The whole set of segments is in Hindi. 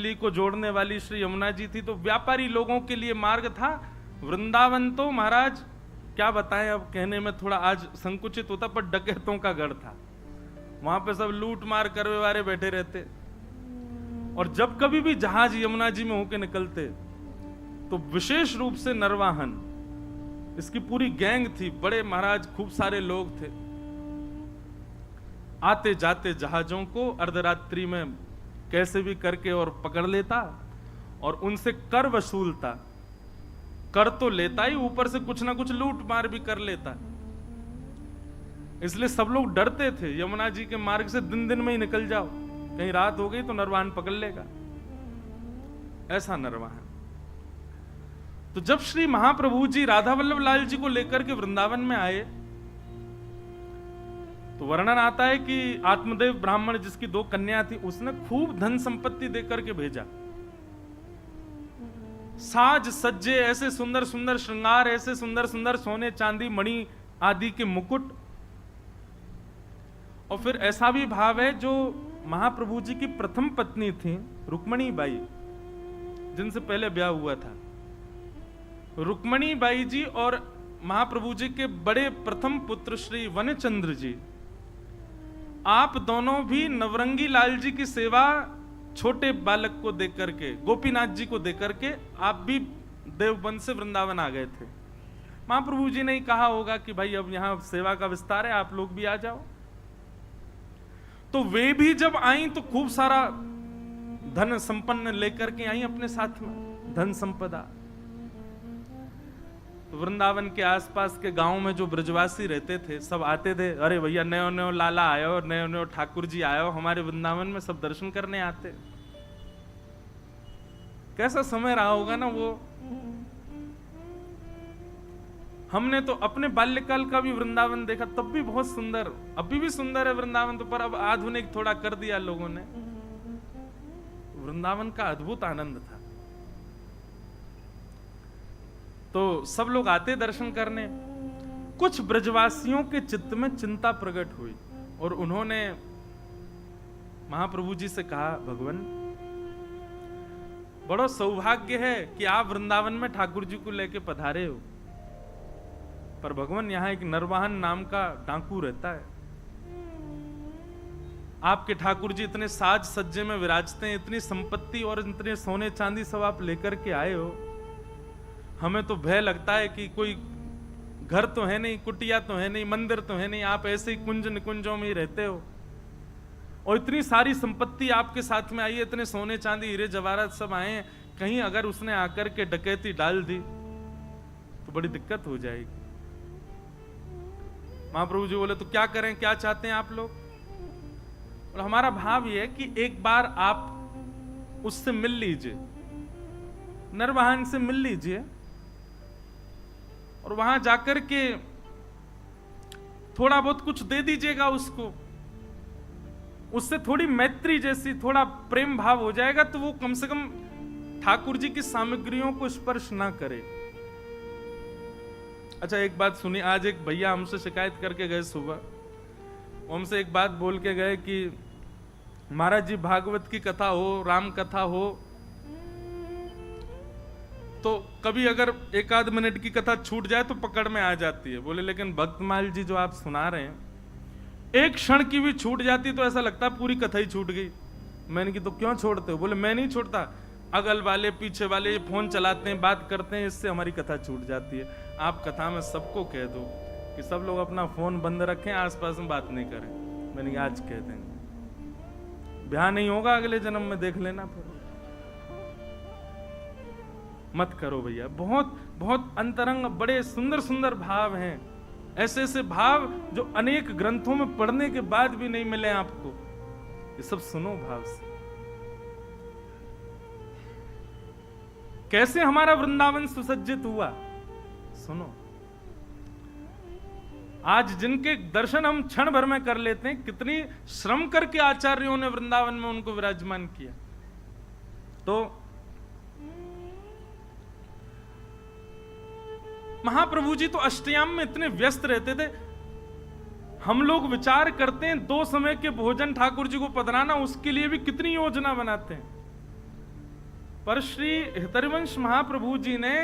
मछली को जोड़ने वाली श्री यमुना जी थी, तो व्यापारी लोगों के लिए मार्ग था। वृंदावन तो महाराज क्या बताएं, अब कहने में थोड़ा आज संकुचित होता, पर डकैतों का गढ़ था। वहां पे सब लूट मार करने वाले बैठे रहते, और जब कभी भी जहाज यमुना जी में होके निकलते तो विशेष रूप से नरवाहन, इसकी पूरी गैंग थी, बड़े महाराज खूब सारे लोग थे, आते जाते जहाजों को अर्धरात्रि में कैसे भी करके और पकड़ लेता और उनसे कर वसूलता। कर तो लेता ही, ऊपर से कुछ ना कुछ लूट मार भी कर लेता। इसलिए सब लोग डरते थे यमुना जी के मार्ग से, दिन दिन में ही निकल जाओ, कहीं रात हो गई तो नरवाहन पकड़ लेगा, ऐसा नरवाहन। तो जब श्री महाप्रभु जी राधा वल्लभ लाल जी को लेकर के वृंदावन में आए, तो वर्णन आता है कि आत्मदेव ब्राह्मण जिसकी 2 कन्या थी, उसने खूब धन संपत्ति देकर के भेजा। साज सज्जे, ऐसे सुंदर सुंदर श्रृंगार, ऐसे सुंदर सुंदर सोने चांदी मणि आदि के मुकुट। और फिर ऐसा भी भाव है, जो महाप्रभु जी की प्रथम पत्नी थी रुक्मणी बाई, जिनसे पहले ब्याह हुआ था, रुक्मणी बाई जी और महाप्रभु जी के बड़े प्रथम पुत्र श्री वनचंद्र जी, आप दोनों भी नवरंगी लाल जी की सेवा छोटे बालक को देकर के, गोपीनाथ जी को देकर के, आप भी देवबंद से वृंदावन आ गए थे। महाप्रभु जी ने ही कहा होगा कि भाई अब यहां सेवा का विस्तार है, आप लोग भी आ जाओ। तो वे भी जब आई तो खूब सारा धन संपन्न लेकर के आई अपने साथ में, धन संपदा। तो वृंदावन के आसपास के गांव में जो ब्रजवासी रहते थे, सब आते थे, अरे भैया नयो नयो लाला आयो, नयो नयो ठाकुर जी आयो हमारे वृंदावन में, सब दर्शन करने आते। कैसा समय रहा होगा ना वो। हमने तो अपने बाल्यकाल का भी वृंदावन देखा, तब भी बहुत सुंदर, अभी भी सुंदर है वृंदावन, तो पर अब आधुनिक थोड़ा कर दिया लोगों ने। वृंदावन का अद्भुत आनंद था। तो सब लोग आते दर्शन करने। कुछ ब्रजवासियों के चित्त में चिंता प्रकट हुई और उन्होंने महाप्रभु जी से कहा, भगवान बड़ा सौभाग्य है कि आप वृंदावन में ठाकुर जी को लेके पधारे हो, पर भगवान यहां एक नरवाहन नाम का डाकू रहता है। आपके ठाकुर जी इतने साज सज्जे में विराजते हैं, इतनी संपत्ति और इतने सोने चांदी सब आप लेकर के आए हो, हमें तो भय लगता है कि कोई घर तो है नहीं, कुटिया तो है नहीं, मंदिर तो है नहीं, आप ऐसे ही कुंज निकुंजों में ही रहते हो, और इतनी सारी संपत्ति आपके साथ में आई है, इतने सोने चांदी हीरे जवाहरात सब आए हैं, कहीं अगर उसने आकर के डकैती डाल दी तो बड़ी दिक्कत हो जाएगी। महाप्रभु जी बोले, तो क्या करें, क्या चाहते हैं आप लोग? और हमारा भाव यह है कि एक बार आप उससे मिल लीजिए, नरवाहन से मिल लीजिए, और वहां जाकर के थोड़ा बहुत कुछ दे दीजिएगा उसको, उससे थोड़ी मैत्री जैसी, थोड़ा प्रेम भाव हो जाएगा, तो वो कम से कम ठाकुर जी की सामग्रियों को स्पर्श ना करे। अच्छा एक बात सुनिए, आज एक भैया हमसे शिकायत करके गए सुबह, हमसे एक बात बोल के गए कि महाराज जी भागवत की कथा हो, राम कथा हो, तो कभी अगर 1-8 मिनट की कथा छूट जाए तो पकड़ में आ जाती है। बोले लेकिन भक्तमाल जी जो आप सुना रहे हैं, एक क्षण की भी छूट जाती तो ऐसा लगता पूरी कथा ही छूट गई। मैंने की तो क्यों छोड़ते हो? बोले मैं नहीं छोड़ता, अगल वाले पीछे वाले ये फोन चलाते हैं, बात करते हैं, इससे हमारी कथा छूट जाती है। आप कथा में सबको कह दो कि सब लोग अपना फोन बंद रखें, आसपास में बात नहीं करें। मैंने आज कह देंगे, ब्याह नहीं होगा अगले जन्म में, देख लेना, फिर मत करो भैया। बहुत बहुत अंतरंग बड़े सुंदर सुंदर भाव हैं, ऐसे ऐसे भाव जो अनेक ग्रंथों में पढ़ने के बाद भी नहीं मिले आपको, ये सब सुनो भाव से। कैसे हमारा वृंदावन सुसज्जित हुआ, सुनो। आज जिनके दर्शन हम क्षण भर में कर लेते हैं, कितनी श्रम करके आचार्यों ने वृंदावन में उनको विराजमान किया। तो महाप्रभु जी तो अष्टयाम में इतने व्यस्त रहते थे, हम लोग विचार करते हैं 2 समय के भोजन ठाकुर जी को पधराना, उसके लिए भी कितनी योजना बनाते हैं। पर श्री हितरिवंश महाप्रभु जी ने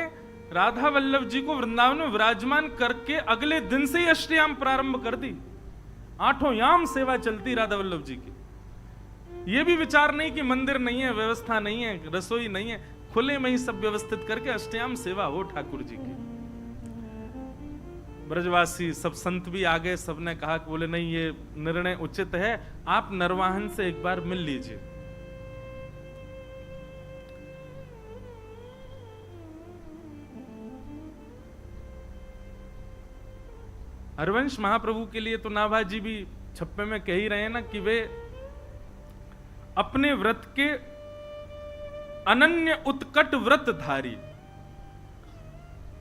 राधा वल्लभ जी को वृंदावन में विराजमान करके अगले दिन से ही अष्टयाम प्रारंभ कर दी। 8 याम सेवा चलती राधा वल्लभ जी की। ये भी विचार नहीं कि मंदिर नहीं है, व्यवस्था नहीं है, रसोई नहीं है, खुले में ही सब व्यवस्थित करके अष्टयाम सेवा हो ठाकुर जी की। ब्रजवासी सब संत भी आ गए, सबने कहा कि बोले नहीं ये निर्णय उचित है, आप नरवाहन से एक बार मिल लीजिए। हरवंश महाप्रभु के लिए तो नाभाजी भी छप्पे में कह ही रहे हैं ना कि वे अपने व्रत के अनन्य उत्कट व्रतधारी।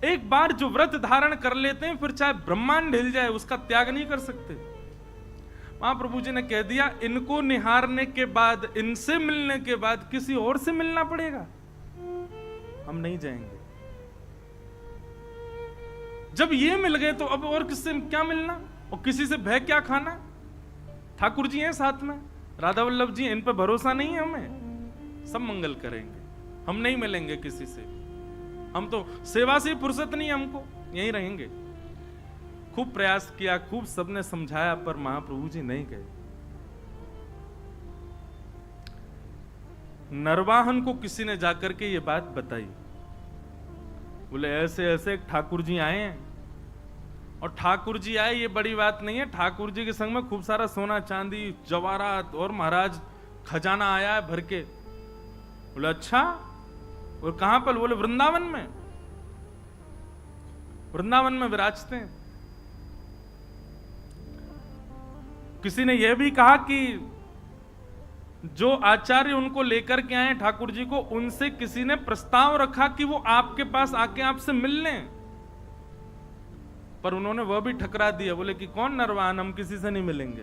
एक बार जो व्रत धारण कर लेते हैं फिर चाहे ब्रह्मांड हिल जाए उसका त्याग नहीं कर सकते। महाप्रभु जी ने कह दिया इनको निहारने के बाद, इनसे मिलने के बाद किसी और से मिलना पड़ेगा, हम नहीं जाएंगे। जब ये मिल गए तो अब और किससे क्या मिलना और किसी से भय क्या खाना। ठाकुर जी हैं साथ में, राधा वल्लभ जी, इन पर भरोसा नहीं है हमें, सब मंगल करेंगे, हम नहीं मिलेंगे किसी से। हम तो सेवा से फुर्सत नहीं, हमको यहीं रहेंगे। खूब प्रयास किया, खूब सबने समझाया, पर महाप्रभु जी नहीं गए। नरवाहन को किसी ने जाकर के ये बात बताई, बोले ऐसे ऐसे ठाकुर जी आए हैं। और ठाकुर जी आए ये बड़ी बात नहीं है, ठाकुर जी के संग में खूब सारा सोना चांदी जवाहरात और महाराज खजाना आया है भर के। बोले अच्छा, और कहां पर? बोले वृंदावन में, वृंदावन में विराजते हैं। किसी ने यह भी कहा कि जो आचार्य उनको लेकर के आए ठाकुर जी को, उनसे किसी ने प्रस्ताव रखा कि वो आपके पास आके आपसे मिल लें, पर उन्होंने वह भी ठकरा दिया। बोले कि कौन नरवाहन, हम किसी से नहीं मिलेंगे।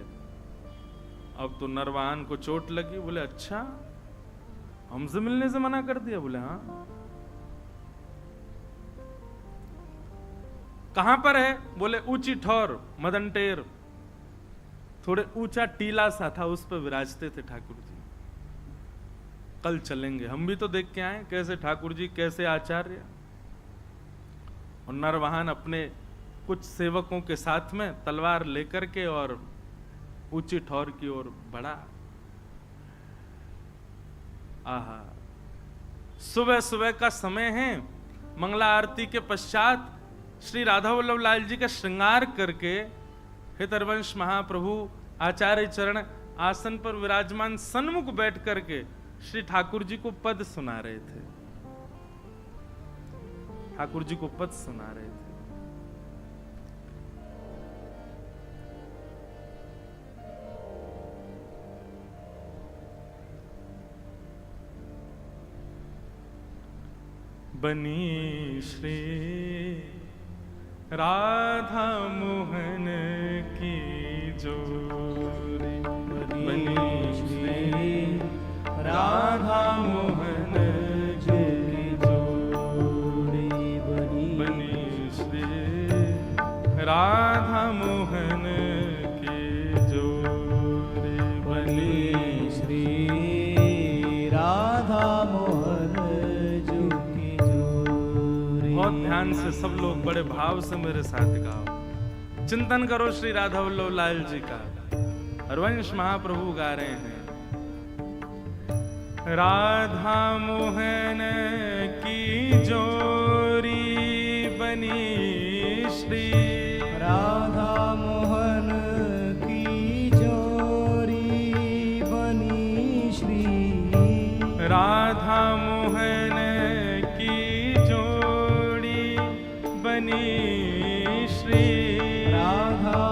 अब तो नरवाहन को चोट लगी, बोले अच्छा हमसे मिलने से मना कर दिया। बोले हाँ। कहां पर है? बोले ऊंची ठौर मदनटेर, थोड़े ऊंचा टीला सा था, उस पर विराजते थे ठाकुर जी। कल चलेंगे, हम भी तो देख के आए कैसे ठाकुर जी, कैसे आचार्य। और नरवाहन अपने कुछ सेवकों के साथ में तलवार लेकर के और ऊंची ठौर की ओर बढ़ा। आहा, सुबह सुबह का समय है, मंगला आरती के पश्चात श्री राधा वल्लभ लाल जी का श्रृंगार करके हितरवंश महाप्रभु आचार्य चरण आसन पर विराजमान सन्मुख बैठ करके श्री ठाकुर जी को पद सुना रहे थे। ठाकुर जी को पद सुना रहे थे। बनी श्री राधा मोहन की जोड़ी, बनी श्री राधा मोहन की जोड़ी, बनी श्री राधा मोहन की जोड़ी, बनी श्री राधा मोहन की जोड़ी। बहुत ध्यान से सब लोग बड़े भाव से मेरे साथ गाओ, चिंतन करो श्री राधा वल्लभ लाल जी का। हरवंश महाप्रभु गा रहे हैं, राधा मोहन की जोरी बनी श्री राधा मोहन की जोरी बनी श्री राधा मोहन की जोड़ी बनी श्री राधा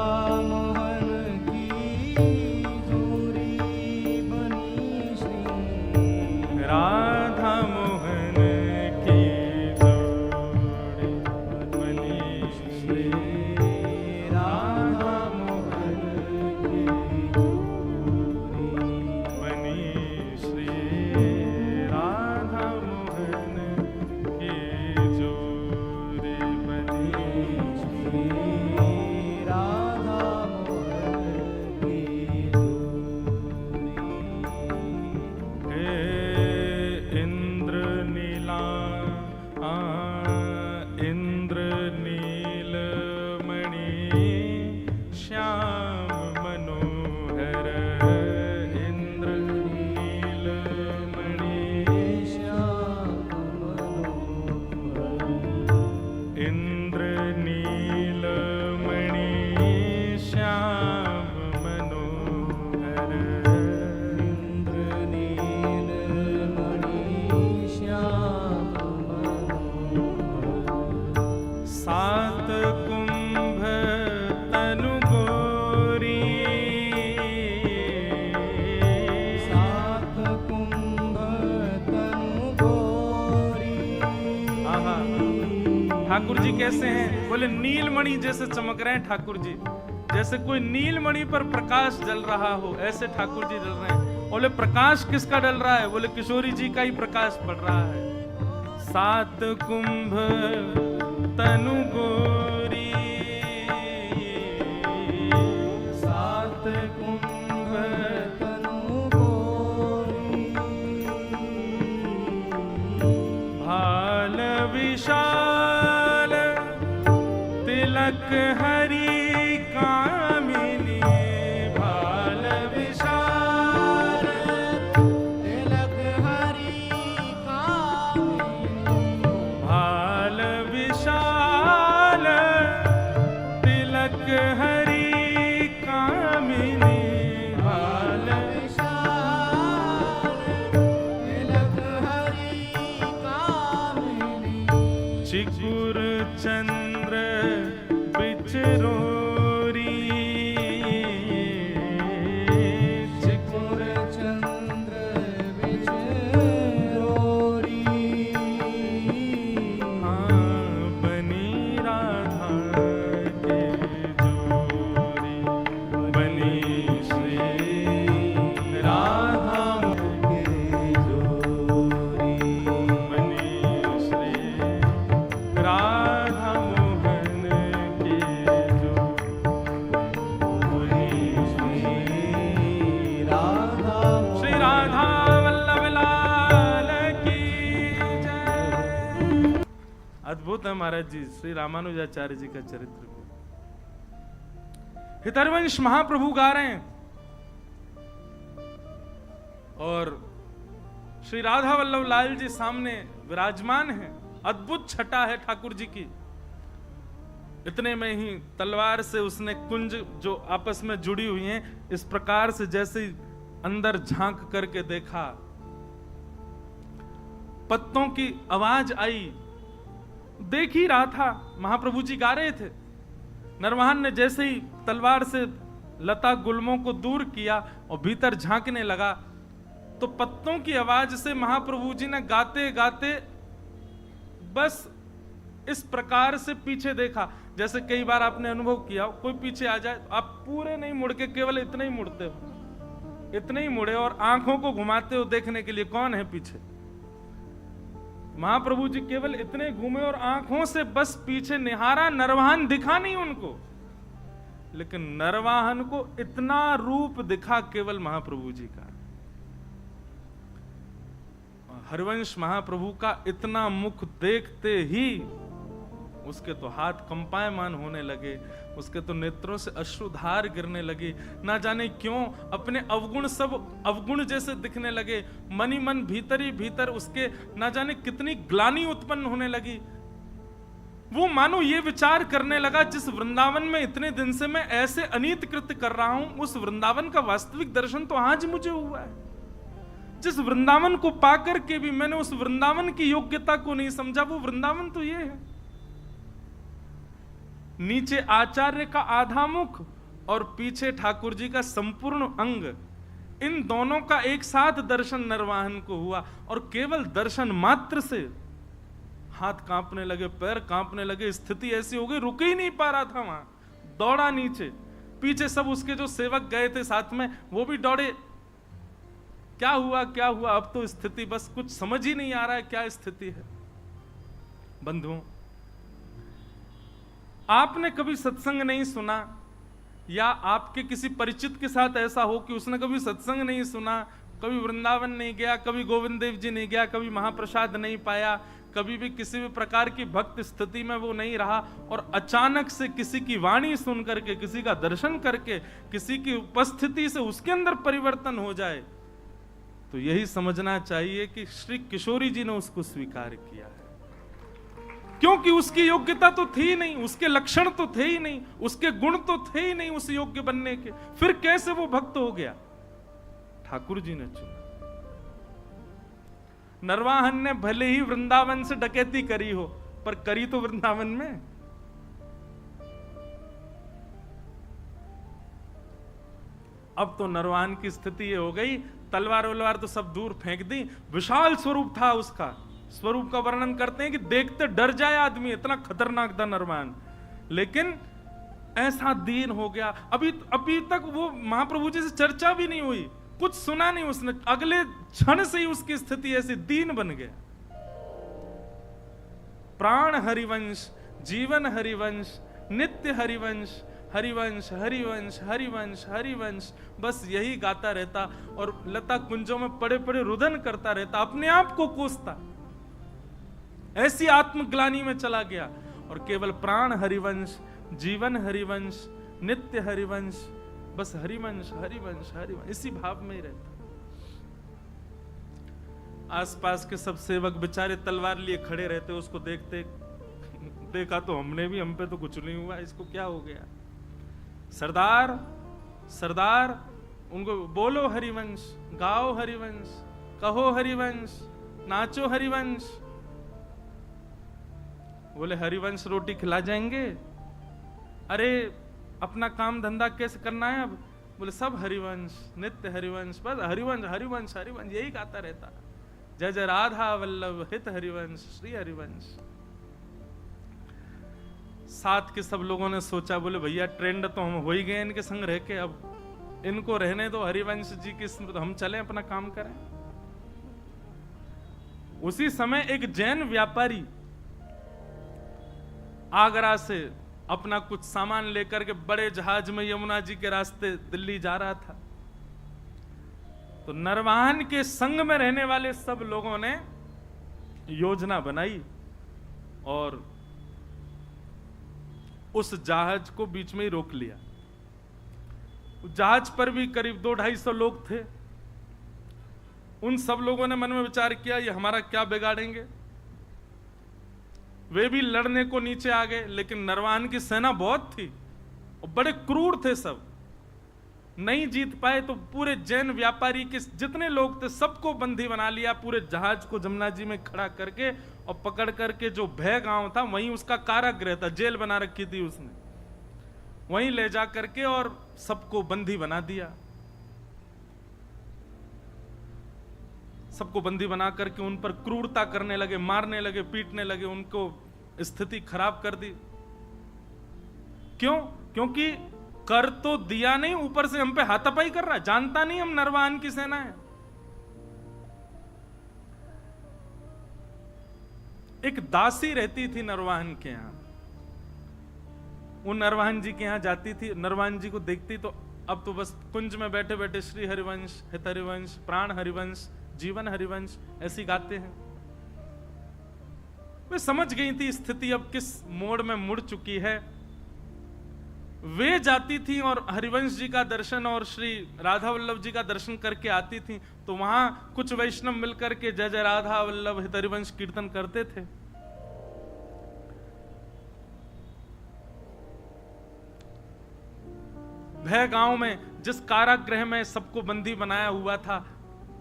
मोहन की जोड़ी बनी श्री राधा मोहन की जोड़ी बनी श्री राधा मोहन की जोड़ी बनी श्री राधा ठाकुर जी कैसे हैं? बोले नीलमणि जैसे चमक रहे हैं ठाकुर जी, जैसे कोई नीलमणि पर प्रकाश जल रहा हो, ऐसे ठाकुर जी जल रहे हैं। बोले प्रकाश किसका डल रहा है? बोले किशोरी जी का ही प्रकाश पड़ रहा है। सात कुंभ तनु गोरी, सात कुंभ तनु गोरी, भाल विशाल तिलक हरि कामिनी, भाल विशाल तिलक हरि कामिनी, भाल विशाल तिलक हरि कामिनी, भाल विशाल तिलक हरि कामिनी, चिकुर चंद्र बिचरोरी, चिकुर चंद्र बिचरोरी, हाँ बनी राधा के जोरी, बनी श्री राधा के जोरी, बनी श्री राधा मोहन के जो, श्री राधा वल्लभ लाल की जय। अद्भुत है महाराज जी श्री रामानुजाचार्य जी का चरित्र। हितरवंश महाप्रभु गा रहे हैं और श्री राधा वल्लभ लाल जी सामने विराजमान हैं। अद्भुत छटा है ठाकुर जी की। इतने में ही तलवार से उसने कुंज जो आपस में जुड़ी हुई हैं, इस प्रकार से जैसे ही अंदर झांक करके देखा, पत्तों की आवाज आई। देख ही रहा था, महाप्रभु जी गा रहे थे। नरवाहन ने जैसे ही तलवार से लता गुल्मों को दूर किया और भीतर झांकने लगा, तो पत्तों की आवाज से महाप्रभु जी ने गाते गाते बस इस प्रकार से पीछे देखा। जैसे कई बार आपने अनुभव किया, कोई पीछे आ जाए, आप पूरे नहीं मुड़ के केवल इतने ही मुड़ते हो, इतने ही मुड़े और आंखों को घुमाते हो देखने के लिए कौन है पीछे। महाप्रभु जी केवल इतने घूमे और आंखों से बस पीछे निहारा। नरवाहन दिखा नहीं उनको, लेकिन नरवाहन को इतना रूप दिखा केवल महाप्रभु जी का। हरिवंश महाप्रभु का इतना मुख देखते ही उसके तो हाथ कंपायमान होने लगे, उसके तो नेत्रों से अश्रुधार गिरने लगे। ना जाने क्यों अपने अवगुण सब अवगुण जैसे दिखने लगे। मनी मन भीतर ही भीतर उसके ना जाने कितनी ग्लानि उत्पन्न होने लगी। वो मानो ये विचार करने लगा, जिस वृंदावन में इतने दिन से मैं ऐसे अनीत कृत्य कर रहा हूं, उस वृंदावन का वास्तविक दर्शन तो आज मुझे हुआ है। जिस वृंदावन को पाकर के भी मैंने उस वृंदावन की योग्यता को नहीं समझा, वो वृंदावन तो ये है। नीचे आचार्य का आधा मुख और पीछे ठाकुर जी का संपूर्ण अंग, इन दोनों का एक साथ दर्शन नरवाहन को हुआ। और केवल दर्शन मात्र से हाथ कांपने लगे, पैर कांपने लगे, स्थिति ऐसी हो गई रुक ही नहीं पा रहा था वहां। दौड़ा नीचे, पीछे सब उसके जो सेवक गए थे साथ में वो भी दौड़े। क्या हुआ क्या हुआ, अब तो स्थिति बस कुछ समझ ही नहीं आ रहा है क्या स्थिति है। बंधुओं, आपने कभी सत्संग नहीं सुना, या आपके किसी परिचित के साथ ऐसा हो कि उसने कभी सत्संग नहीं सुना, कभी वृंदावन नहीं गया, कभी गोविंद देव जी नहीं गया, कभी महाप्रसाद नहीं पाया, कभी भी किसी भी प्रकार की भक्त स्थिति में वो नहीं रहा, और अचानक से किसी की वाणी सुन करके, किसी का दर्शन करके, किसी की उपस्थिति से उसके अंदर परिवर्तन हो जाए, तो यही समझना चाहिए कि श्री किशोरी जी ने उसको स्वीकार किया है। क्योंकि उसकी योग्यता तो थी नहीं, उसके लक्षण तो थे ही नहीं, उसके गुण तो थे ही नहीं उस योग्य बनने के, फिर कैसे वो भक्त हो गया? ठाकुर जी ने चुना। नरवाहन ने भले ही वृंदावन से डकैती करी हो, पर करी तो वृंदावन में। अब तो नरवाहन की स्थिति ये हो गई, तलवार वलवार तो सब दूर फेंक दी, विशाल स्वरूप था उसका, स्वरूप का वर्णन करते हैं कि देखते डर जाए आदमी, इतना खतरनाक था नरवाहन। लेकिन ऐसा दीन हो गया, अभी तक वो महाप्रभु जी से चर्चा भी नहीं हुई, कुछ सुना नहीं उसने, अगले क्षण से ही उसकी स्थिति ऐसी दीन बन गया। प्राण हरिवंश, जीवन हरिवंश, नित्य हरिवंश, हरिवंश हरिवंश हरिवंश हरिवंश, बस यही गाता रहता और लता कुंजों में पड़े पड़े रुदन करता रहता, अपने आप को कोसता, ऐसी आत्मग्लानि में चला गया। और केवल प्राण हरिवंश, जीवन हरिवंश, नित्य हरिवंश, बस हरिवंश हरिवंश हरिवंश, इसी भाव में ही रहता। आसपास के सब सेवक बेचारे तलवार लिए खड़े रहते, उसको देखते, देखा तो हमने भी, हम पे तो कुछ नहीं हुआ, इसको क्या हो गया। सरदार सरदार उनको बोलो हरिवंश, गाओ हरिवंश, कहो हरिवंश, नाचो हरिवंश। बोले हरिवंश रोटी खिला जाएंगे? अरे अपना काम धंधा कैसे करना है अब? बोले सब हरिवंश, नित्य हरिवंश, बस हरिवंश हरिवंश हरिवंश, यही गाता रहता। जय जय राधा वल्लभ हित हरिवंश, श्री हरिवंश। साथ के सब लोगों ने सोचा, बोले भैया ट्रेंड तो हम हो ही गए इनके संग रह के, अब इनको रहने दो, हरिवंश जी की स्मृति, हम चलें अपना काम करें। उसी समय एक जैन व्यापारी आगरा से अपना कुछ सामान लेकर के बड़े जहाज में यमुना जी के रास्ते दिल्ली जा रहा था। तो नरवाहन के संग में रहने वाले सब लोगों ने योजना बनाई और उस जहाज को बीच में ही रोक लिया। जहाज पर भी करीब 200-250 लोग थे। उन सब लोगों ने मन में विचार किया, ये हमारा क्या बिगाड़ेंगे। वे भी लड़ने को नीचे आ गए, लेकिन नरवाहन की सेना बहुत थी और बड़े क्रूर थे सब, नहीं जीत पाए। तो पूरे जैन व्यापारी के जितने लोग थे सबको बंदी बना लिया, पूरे जहाज को जमुना जी में खड़ा करके और पकड़ करके जो भय गांव था वहीं उसका कारागृह था, जेल बना रखी थी उसने, वहीं ले जा करके और सबको बंदी बना दिया। सबको बंदी बना करके उन पर क्रूरता करने लगे, मारने लगे, पीटने लगे, उनको स्थिति खराब कर दी। क्यों? क्योंकि कर तो दिया नहीं, ऊपर से हम पे हाथापाई कर रहा, जानता नहीं हम नरवाहन की सेना है। एक दासी रहती थी नरवाहन के यहां, वो नरवाहन जी के यहां जाती थी, नरवाहन जी को देखती तो अब तो बस कुंज में बैठे बैठे श्री हरिवंश, हित हरिवंश, प्राण हरिवंश, जीवन हरिवंश ऐसी गाते हैं। वे समझ गई थी स्थिति अब किस मोड़ में मुड़ चुकी है। वे जाती थी और हरिवंश जी का दर्शन और श्री राधा वल्लभ जी का दर्शन करके आती थी, तो वहां कुछ वैष्णव मिलकर के जय जय राधा वल्लभ हित हरिवंश कीर्तन करते थे। भय गांव में जिस कारागृह में सबको बंदी बनाया हुआ था,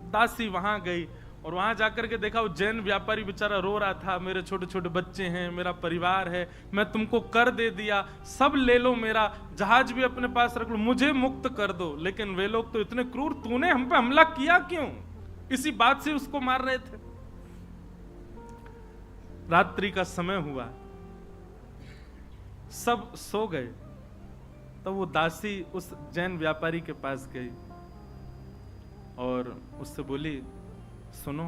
दासी वहां गई और वहां जाकर के देखा वो जैन व्यापारी बेचारा रो रहा था, मेरे छोटे छोटे बच्चे हैं, मेरा परिवार है, मैं तुमको कर दे दिया, सब ले लो, मेरा जहाज भी अपने पास रख लो, मुझे मुक्त कर दो। लेकिन वे लोग तो इतने क्रूर, तूने हम पे हमला किया क्यों? इसी बात से उसको मार रहे थे। रात्रि का समय हुआ, सब सो गए, तो वो दासी उस जैन व्यापारी के पास गई और उससे बोली, सुनो,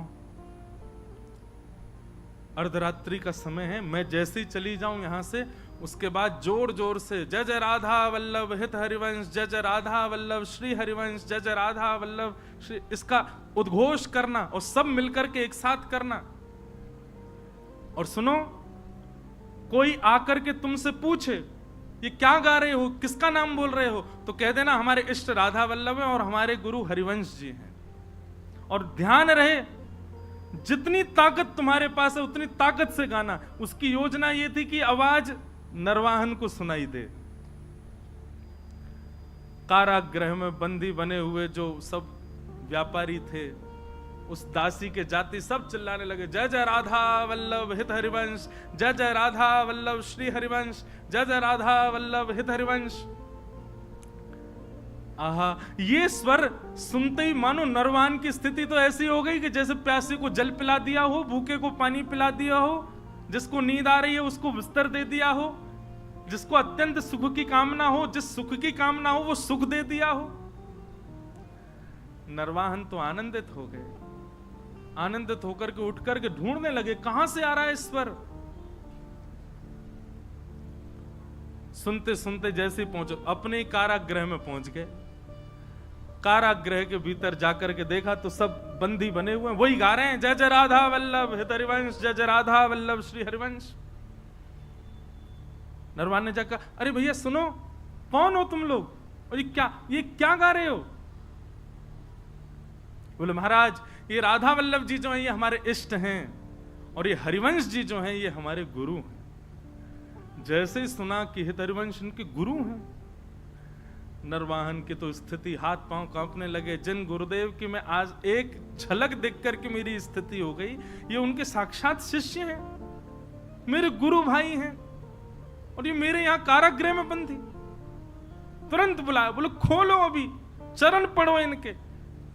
अर्धरात्रि का समय है, मैं जैसे ही चली जाऊं यहां से, उसके बाद जोर जोर से जय जय राधा वल्लभ हित हरिवंश, जय जय राधा वल्लभ श्री हरिवंश, जय जय राधा वल्लभ श्री, इसका उद्घोष करना और सब मिलकर के एक साथ करना। और सुनो, कोई आकर के तुमसे पूछे ये क्या गा रहे हो, किसका नाम बोल रहे हो, तो कह देना हमारे इष्ट राधा वल्लभ हैं और हमारे गुरु हरिवंश जी हैं। और ध्यान रहे, जितनी ताकत तुम्हारे पास है उतनी ताकत से गाना। उसकी योजना ये थी कि आवाज नरवाहन को सुनाई दे। कारागृह में बंदी बने हुए जो सब व्यापारी थे, उस दासी के जाति सब चिल्लाने लगे, जय जय राधा वल्लभ हित हरिवंश, जय जय राधा वल्लभ श्री हरिवंश, जय जय राधा वल्लभ हित हरिवंश। आहा, ये स्वर सुनते ही मानो नरवाहन की स्थिति तो ऐसी हो गई कि जैसे प्यासे को जल पिला दिया हो, भूखे को पानी पिला दिया हो, जिसको नींद आ रही है उसको बिस्तर दे दिया हो, जिसको अत्यंत सुख की कामना हो, जिस सुख की कामना हो वो सुख दे दिया हो। नरवाहन तो आनंदित हो गए, आनंदित होकर के उठ करके ढूंढने लगे कहां से आ रहा है स्वर। सुनते सुनते जैसे पहुंचो अपने कारागृह में पहुंच गए। कारागृह के भीतर जाकर के देखा तो सब बंदी बने हुए हैं, वही गा रहे हैं जय जय राधा वल्लभ हित हरिवंश, जय जय राधा वल्लभ श्री हरिवंश। नरवाहन ने जाकर अरे भैया सुनो, कौन हो तुम लोग और ये क्या गा रहे हो? बोले महाराज ये राधा वल्लभ जी जो हैं ये हमारे इष्ट हैं और ये हरिवंश जी जो हैं ये हमारे गुरु हैं। जैसे ही सुना कि हित हरिवंश इनके गुरु हैं, नरवाहन की तो स्थिति हाथ पांव कांपने लगे। जिन गुरुदेव की मैं आज एक झलक देख करके मेरी स्थिति हो गई, ये उनके साक्षात शिष्य हैं, मेरे गुरु भाई हैं और ये मेरे यहां कारागृह में बंदी। तुरंत बुलाया, बोले खोलो अभी, चरण पढ़ो, इनके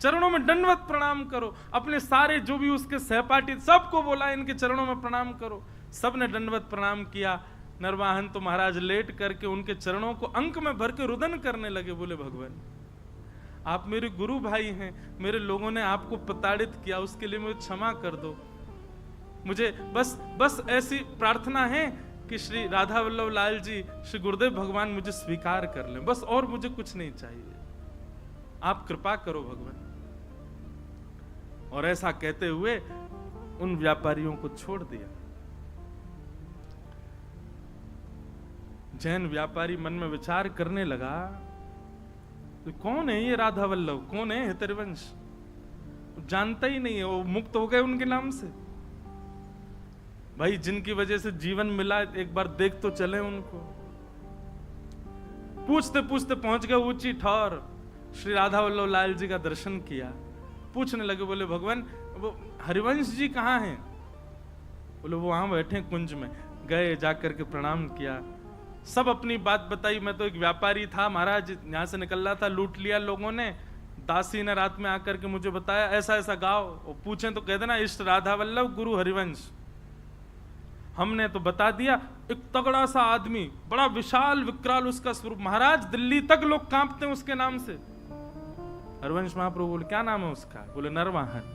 चरणों में दंडवत प्रणाम करो। अपने सारे जो भी उसके सहपाठी सबको बोला इनके चरणों में प्रणाम करो। सबने दंडवत प्रणाम किया। नरवाहन तो महाराज लेट करके उनके चरणों को अंक में भर के रुदन करने लगे। बोले भगवान आप मेरे गुरु भाई हैं, मेरे लोगों ने आपको प्रताड़ित किया, उसके लिए मुझे क्षमा कर दो। मुझे बस ऐसी प्रार्थना है कि श्री राधा वल्लभ लाल जी, श्री गुरुदेव भगवान मुझे स्वीकार कर लें, बस और मुझे कुछ नहीं चाहिए, आप कृपा करो भगवान। और ऐसा कहते हुए उन व्यापारियों को छोड़ दिया। जैन व्यापारी मन में विचार करने लगा तो कौन है ये राधा वल्लभ, कौन है हित हरिवंश? जानता ही नहीं है, वो मुक्त हो गए उनके नाम से। भाई जिनकी वजह से जीवन मिला, एक बार देख तो चले उनको। पूछते पूछते पहुंच गए ऊंची ठौर, श्री राधा वल्लभ लाल जी का दर्शन किया। पूछने लगे, बोले भगवान वो हरिवंश जी कहाँ हैं? बोले वो वहां बैठे कुंज में। गए, जाकर के प्रणाम किया, सब अपनी बात बताई। मैं तो एक व्यापारी था महाराज, यहां से निकल रहा था, लूट लिया लोगों ने। दासी ने रात में आकर के मुझे बताया ऐसा ऐसा गाओ, और पूछे तो कह देना इष्ट राधा वल्लभ गुरु हरिवंश। हमने तो बता दिया। एक तगड़ा सा आदमी, बड़ा विशाल विकराल उसका स्वरूप, महाराज दिल्ली तक लोग कांपते हैं उसके नाम से। हरिवंश महाप्रभु बोले क्या नाम है उसका? बोले नरवाहन।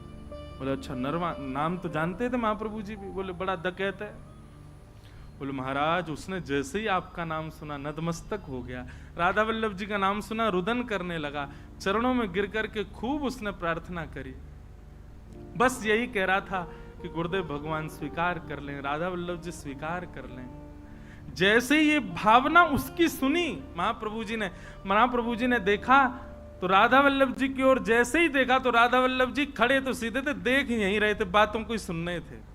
बोले अच्छा नरवाहन, नाम तो जानते थे महाप्रभु जी भी। बोले बड़ा डकैत है। बोले महाराज उसने जैसे ही आपका नाम सुना नतमस्तक हो गया, राधा वल्लभ जी का नाम सुना रुदन करने लगा, चरणों में गिर करके खूब उसने प्रार्थना करी। बस यही कह रहा था कि गुरुदेव भगवान स्वीकार कर लें, राधा वल्लभ जी स्वीकार कर लें। जैसे ये भावना उसकी सुनी महाप्रभु जी ने देखा तो राधा वल्लभ जी की ओर जैसे ही देखा तो राधा वल्लभ जी खड़े तो सीधे थे, देख यहीं रहे थे, बातों को ही सुन रहे थे।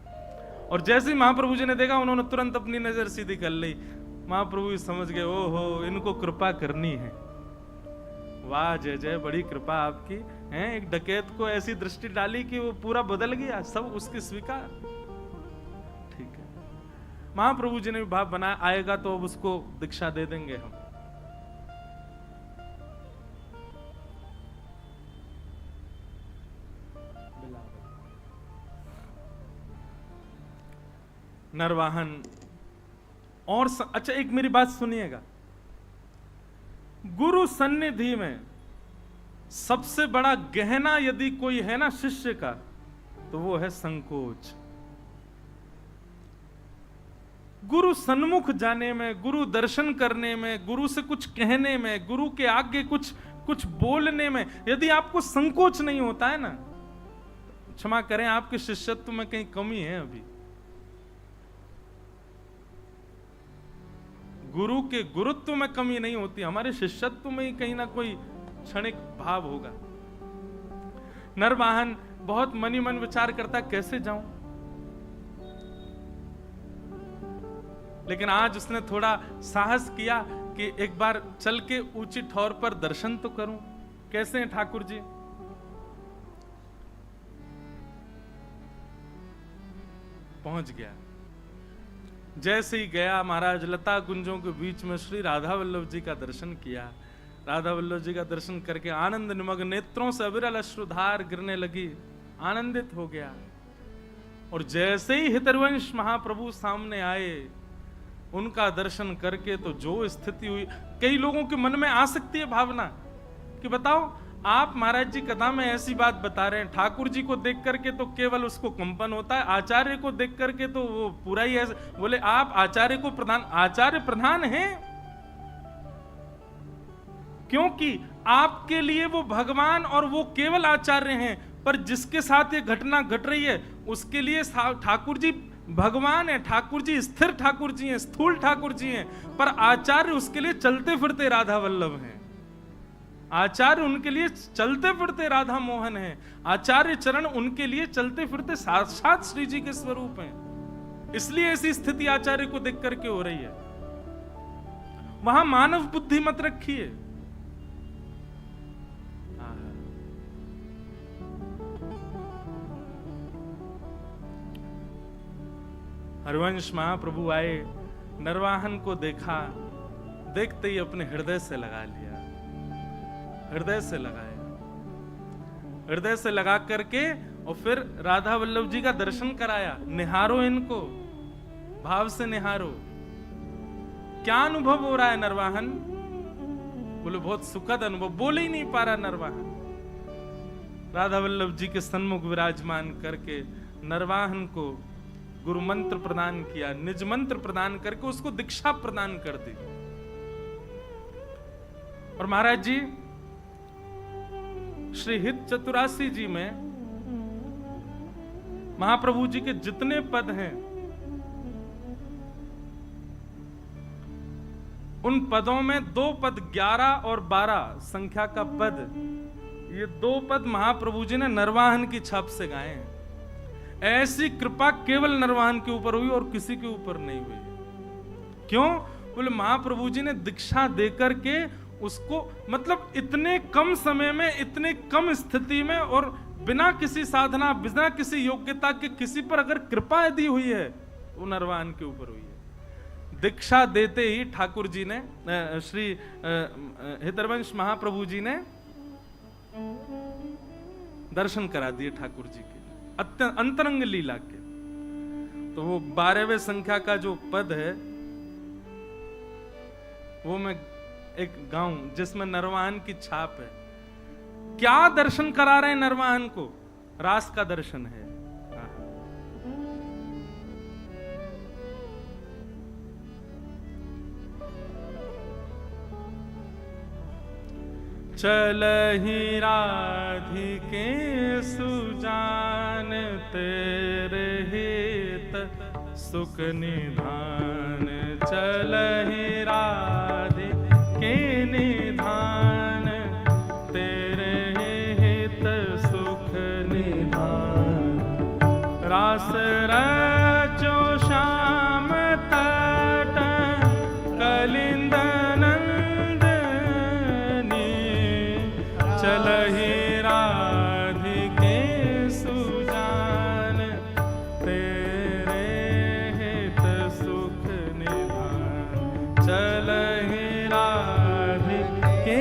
और जैसे ही महाप्रभु जी ने देखा उन्होंने तुरंत अपनी नजर सीधी कर ली। महाप्रभु जी समझ गए, ओहो इनको कृपा करनी है। वाह जय जय, बड़ी कृपा आपकी है। एक डकैत को ऐसी दृष्टि डाली कि वो पूरा बदल गया, सब उसकी स्वीकार। ठीक है, महाप्रभु जी ने भी भाव बनाया, आएगा तो अब उसको दीक्षा दे देंगे हम। नरवाहन और अच्छा एक मेरी बात सुनिएगा, गुरु सन्निधि में सबसे बड़ा गहना यदि कोई है ना शिष्य का, तो वो है संकोच। गुरु सन्मुख जाने में, गुरु दर्शन करने में, गुरु से कुछ कहने में, गुरु के आगे कुछ बोलने में यदि आपको संकोच नहीं होता है ना, क्षमा करें आपके शिष्यत्व में कहीं कमी है अभी। गुरु के गुरुत्व में कमी नहीं होती, हमारे शिष्यत्व में ही कहीं ना कोई क्षणिक भाव होगा। नरवाहन बहुत मनी मन विचार करता कैसे जाऊं, लेकिन आज उसने थोड़ा साहस किया कि एक बार चल के ऊंची ठौर पर दर्शन तो करूं। कैसे हैं ठाकुर जी? पहुंच गया। जैसे ही गया महाराज, लता कुंजों के बीच में श्री राधा वल्लभ जी का दर्शन किया। राधा वल्लभ जी का दर्शन करके आनंद निमग्न नेत्रों से अविरल अश्रुधार गिरने लगी, आनंदित हो गया। और जैसे ही हितरवंश महाप्रभु सामने आए, उनका दर्शन करके तो जो स्थिति हुई, कई लोगों के मन में आ सकती है भावना कि बताओ आप महाराज जी कथा में ऐसी बात बता रहे हैं, ठाकुर जी को देख करके तो केवल उसको कंपन होता है, आचार्य को देख करके तो वो पूरा ही ऐसे बोले, आप आचार्य को प्रधान, आचार्य प्रधान हैं क्योंकि आपके लिए वो भगवान और वो केवल आचार्य हैं, पर जिसके साथ ये घटना घट रही है उसके लिए ठाकुर जी भगवान है, ठाकुर जी स्थिर ठाकुर जी हैं, स्थूल ठाकुर जी हैं, पर आचार्य उसके लिए चलते फिरते राधा वल्लभ हैं। आचार्य उनके लिए चलते फिरते राधा मोहन है, आचार्य चरण उनके लिए चलते फिरते साक्षात श्री जी के स्वरूप हैं। इसलिए ऐसी स्थिति आचार्य को देख करके हो रही है। वहां मानव बुद्धि मत रखिए। हरिवंश महाप्रभु आए, नरवाहन को देखा, देखते ही अपने हृदय से लगा लिया, हृदय से लगाया, हृदय से लगा करके और फिर राधा वल्लभ जी का दर्शन कराया। निहारो इनको, भाव से निहारो। क्या अनुभव हो रहा है नरवाहन? बोले बहुत सुखद अनुभव। बोले ही नहीं पा रहा नरवाहन। राधा वल्लभ जी के सन्मुख विराजमान करके नरवाहन को गुरु मंत्र प्रदान किया, निज मंत्र प्रदान करके उसको दीक्षा प्रदान कर दी। और महाराज जी श्री हित चतुरासी जी में महाप्रभु जी के जितने पद हैं, उन पदों में 2 पद 11 और 12 संख्या का पद, ये 2 पद महाप्रभु जी ने नरवाहन की छाप से गाए हैं। ऐसी कृपा केवल नरवाहन के ऊपर हुई और किसी के ऊपर नहीं हुई। क्यों? बोले महाप्रभु जी ने दीक्षा देकर के उसको, मतलब इतने कम समय में, इतने कम स्थिति में और बिना किसी साधना, बिना किसी योग्यता के किसी पर अगर कृपा यदि हुई है तो नरवाहन के ऊपर हुई है। दीक्षा देते ही ठाकुर जी ने, श्री हितरवंश महाप्रभु जी ने दर्शन करा दिए ठाकुर जी के अंतरंग लीला के। तो वो 12वें संख्या का जो पद है वो मैं एक गाऊं जिसमें नरवाहन की छाप है। क्या दर्शन करा रहे हैं नरवाहन को? रास का दर्शन है। चलहि राधिके सुजान, तेरे हित सुख निधान। चलहि राधिके निधान, तेरे हित सुख निधान। रास रचो श्याम तट, कलिंद चलहि राधिके सुजान, तेरे हित सुख निधान। चलहि राधिके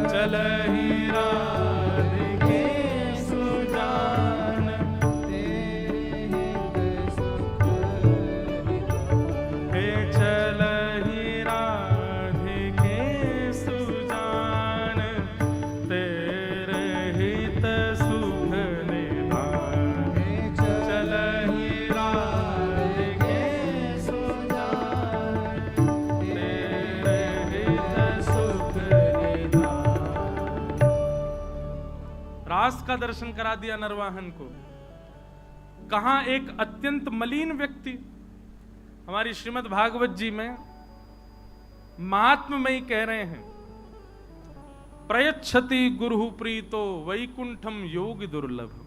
चलहि राधिके सुजान, तेरे हित सुख निधान। हे चलहि राधिके सुजान, तेरे हित सुख निधान। चलहि राधिके सुजान, तेरे हित सुख निधान। रास का दर्शन करा दिया नरवाहन को। कहां एक अत्यंत मलिन व्यक्ति, हमारी श्रीमद् भागवत जी में महात्म में ही कह रहे हैं, प्रयच्छति गुरु प्रीतो वैकुंठम योग दुर्लभम।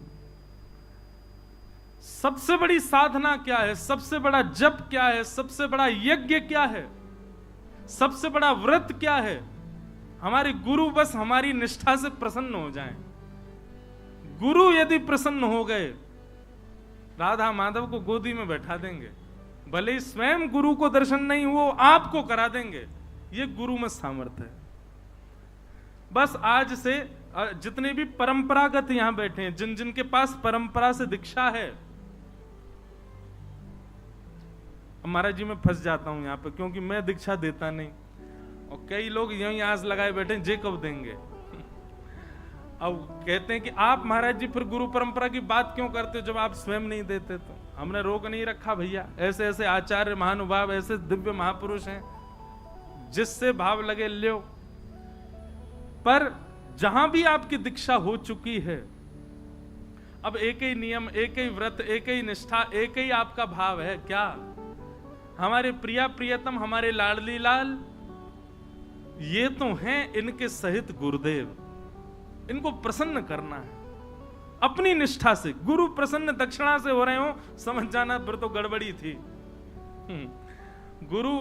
सबसे बड़ी साधना क्या है? सबसे बड़ा जप क्या है? सबसे बड़ा यज्ञ क्या है? सबसे बड़ा व्रत क्या है? हमारे गुरु बस हमारी निष्ठा से प्रसन्न हो जाएं। गुरु यदि प्रसन्न हो गए, राधा माधव को गोदी में बैठा देंगे। भले ही स्वयं गुरु को दर्शन नहीं, वो आपको करा देंगे। ये गुरु में सामर्थ्य है। बस आज से जितने भी परंपरागत यहां बैठे हैं, जिन जिन के पास परंपरा से दीक्षा है, महाराज जी मैं फंस जाता हूं यहां पे, क्योंकि मैं दीक्षा देता नहीं और कई लोग यहीं आस लगाए बैठे जे कब देंगे। अब कहते हैं कि आप महाराज जी फिर गुरु परंपरा की बात क्यों करते हो जब आप स्वयं नहीं देते। तो हमने रोक नहीं रखा भैया, ऐसे ऐसे आचार्य महानुभाव, ऐसे दिव्य महापुरुष हैं, जिससे भाव लगे लो। पर जहां भी आपकी दीक्षा हो चुकी है, अब एक ही नियम, एक ही व्रत, एक ही निष्ठा, एक ही आपका भाव है क्या? हमारे प्रिया प्रियतम, हमारे लाडली लाल, ये तो हैं इनके सहित गुरुदेव, इनको प्रसन्न करना है अपनी निष्ठा से। गुरु प्रसन्न दक्षिणा से हो रहे हो, समझ जाना फिर तो गड़बड़ी थी। गुरु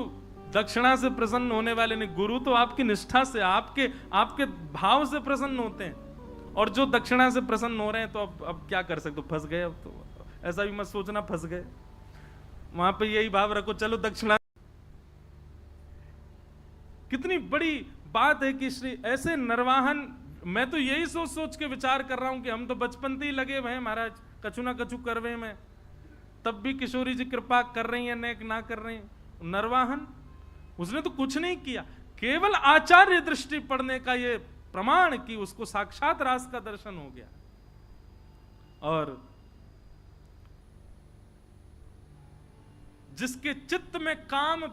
दक्षिणा से प्रसन्न होने वाले नहीं, गुरु तो आपकी निष्ठा से, आपके भाव से प्रसन्न होते हैं। और जो दक्षिणा से प्रसन्न हो रहे हैं, तो अब क्या कर सकते हो, फंस गए। अब तो ऐसा भी मत सोचना फंस गए, वहां पे यही भाव रखो, चलो दक्षिणा। कितनी बड़ी बात है कि श्री ऐसे निर्वाहन, मैं तो यही सोच सोच के विचार कर रहा हूं कि हम तो बचपन से ही लगे हुए हैं महाराज कछु ना कछु करवे में, तब भी किशोरी जी कृपा कर रही है, नेक ना कर रही है। निर्वाहन उसने तो कुछ नहीं किया, केवल आचार्य दृष्टि पढ़ने का ये प्रमाण कि उसको साक्षात रास का दर्शन हो गया। और जिसके चित्त में काम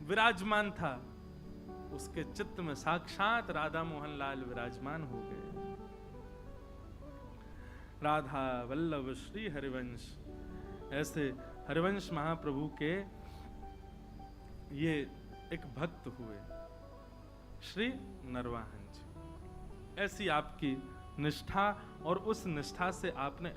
विराजमान था, उसके चित्त में साक्षात राधा मोहन लाल विराजमान हो गए। राधा वल्लभ श्री हरिवंश, ऐसे हरिवंश महाप्रभु के ये एक भक्त हुए श्री नरवाहन जी। ऐसी आपकी निष्ठा, और उस निष्ठा से आपने